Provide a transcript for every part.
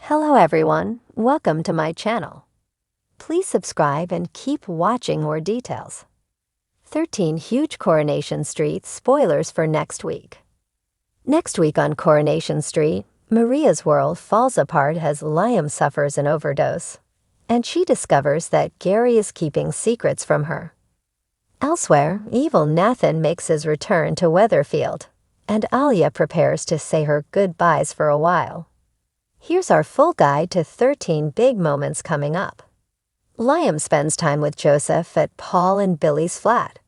Hello everyone, welcome to my channel. Please subscribe and keep watching more details. 13 huge Coronation Street spoilers for next week. Next week on Coronation Street, Maria's world falls apart as Liam suffers an overdose, and she discovers that Gary is keeping secrets from her. Elsewhere, evil Nathan makes his return to Weatherfield, and Alia prepares to say her goodbyes for a while. Here's our full guide to 13 big moments coming up. Liam spends time with Joseph at Paul and Billy's flat.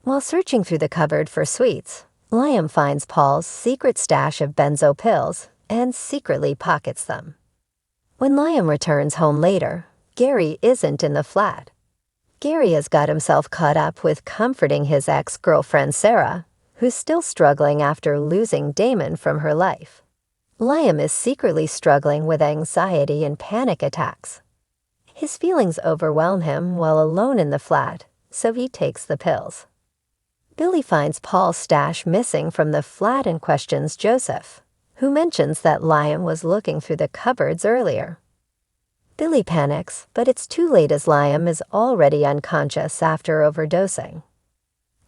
While searching through the cupboard for sweets, Liam finds Paul's secret stash of benzo pills and secretly pockets them. When Liam returns home later, Gary isn't in the flat. Gary has got himself caught up with comforting his ex-girlfriend Sarah, who's still struggling after losing Damon from her life. Liam is secretly struggling with anxiety and panic attacks. His feelings overwhelm him while alone in the flat, so he takes the pills. Billy finds Paul's stash missing from the flat and questions Joseph, who mentions that Liam was looking through the cupboards earlier. Billy panics, but it's too late as Liam is already unconscious after overdosing.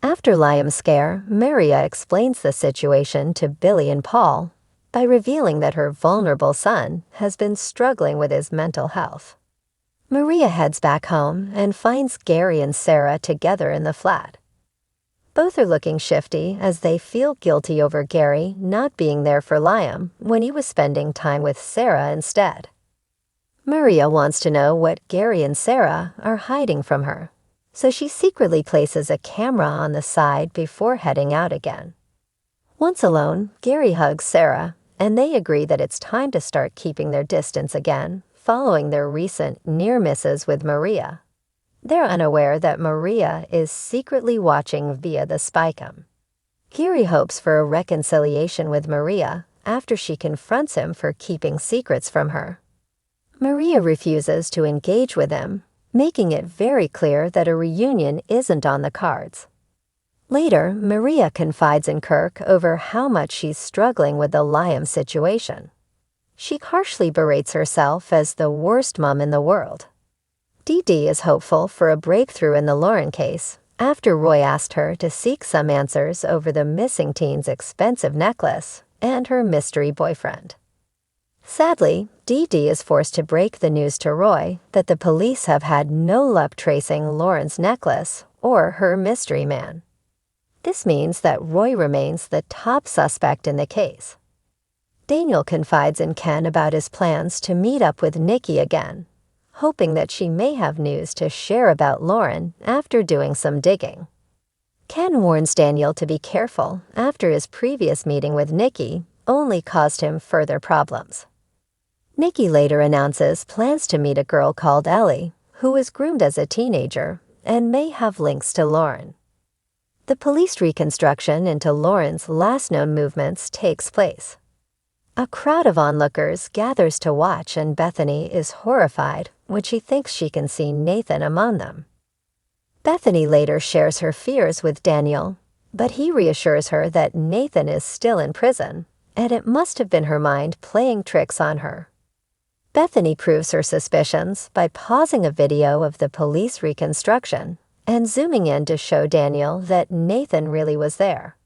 After Liam's scare, Maria explains the situation to Billy and Paul by revealing that her vulnerable son has been struggling with his mental health. Maria heads back home and finds Gary and Sarah together in the flat. Both are looking shifty as they feel guilty over Gary not being there for Liam when he was spending time with Sarah instead. Maria wants to know what Gary and Sarah are hiding from her, so she secretly places a camera on the side before heading out again. Once alone, Gary hugs Sarah, and they agree that it's time to start keeping their distance again, following their recent near misses with Maria. They're unaware that Maria is secretly watching via the spycam. Gary hopes for a reconciliation with Maria after she confronts him for keeping secrets from her. Maria refuses to engage with him, making it very clear that a reunion isn't on the cards. Later, Maria confides in Kirk over how much she's struggling with the Liam situation. She harshly berates herself as the worst mom in the world. Dee Dee is hopeful for a breakthrough in the Lauren case after Roy asked her to seek some answers over the missing teen's expensive necklace and her mystery boyfriend. Sadly, Dee Dee is forced to break the news to Roy that the police have had no luck tracing Lauren's necklace or her mystery man. This means that Roy remains the top suspect in the case. Daniel confides in Ken about his plans to meet up with Nikki again, hoping that she may have news to share about Lauren after doing some digging. Ken warns Daniel to be careful after his previous meeting with Nikki only caused him further problems. Nikki later announces plans to meet a girl called Ellie, who was groomed as a teenager and may have links to Lauren. The police reconstruction into Lauren's last known movements takes place. A crowd of onlookers gathers to watch, and Bethany is horrified when she thinks she can see Nathan among them. Bethany later shares her fears with Daniel, but he reassures her that Nathan is still in prison, and it must have been her mind playing tricks on her. Bethany proves her suspicions by pausing a video of the police reconstruction and zooming in to show Daniel that Nathan really was there.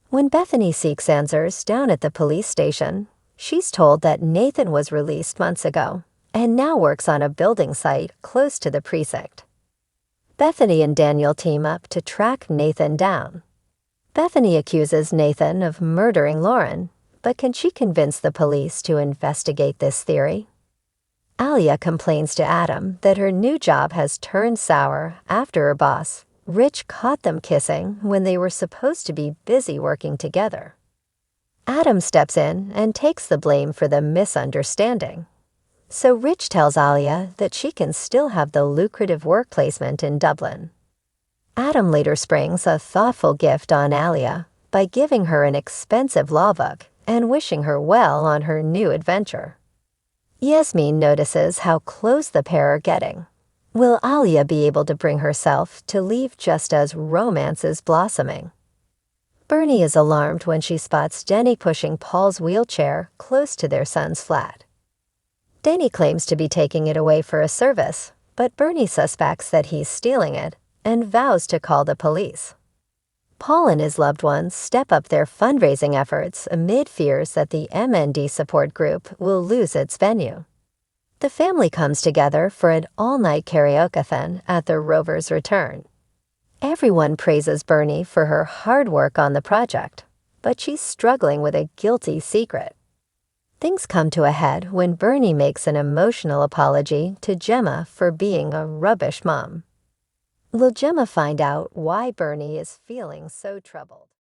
When Bethany seeks answers down at the police station, she's told that Nathan was released months ago and now works on a building site close to the precinct. Bethany and Daniel team up to track Nathan down. Bethany accuses Nathan of murdering Lauren, but can she convince the police to investigate this theory? Alia complains to Adam that her new job has turned sour after her boss, Rich, caught them kissing when they were supposed to be busy working together. Adam steps in and takes the blame for the misunderstanding. So Rich tells Alia that she can still have the lucrative work placement in Dublin. Adam later springs a thoughtful gift on Alia by giving her an expensive law book and wishing her well on her new adventure. Yasmin notices how close the pair are getting. Will Alia be able to bring herself to leave just as romance is blossoming? Bernie is alarmed when she spots Jenny pushing Paul's wheelchair close to their son's flat. Danny claims to be taking it away for a service, but Bernie suspects that he's stealing it and vows to call the police. Paul and his loved ones step up their fundraising efforts amid fears that the MND support group will lose its venue. The family comes together for an all-night karaoke-thon at the Rover's return. Everyone praises Bernie for her hard work on the project, but she's struggling with a guilty secret. Things come to a head when Bernie makes an emotional apology to Gemma for being a rubbish mom. Will Gemma find out why Bernie is feeling so troubled?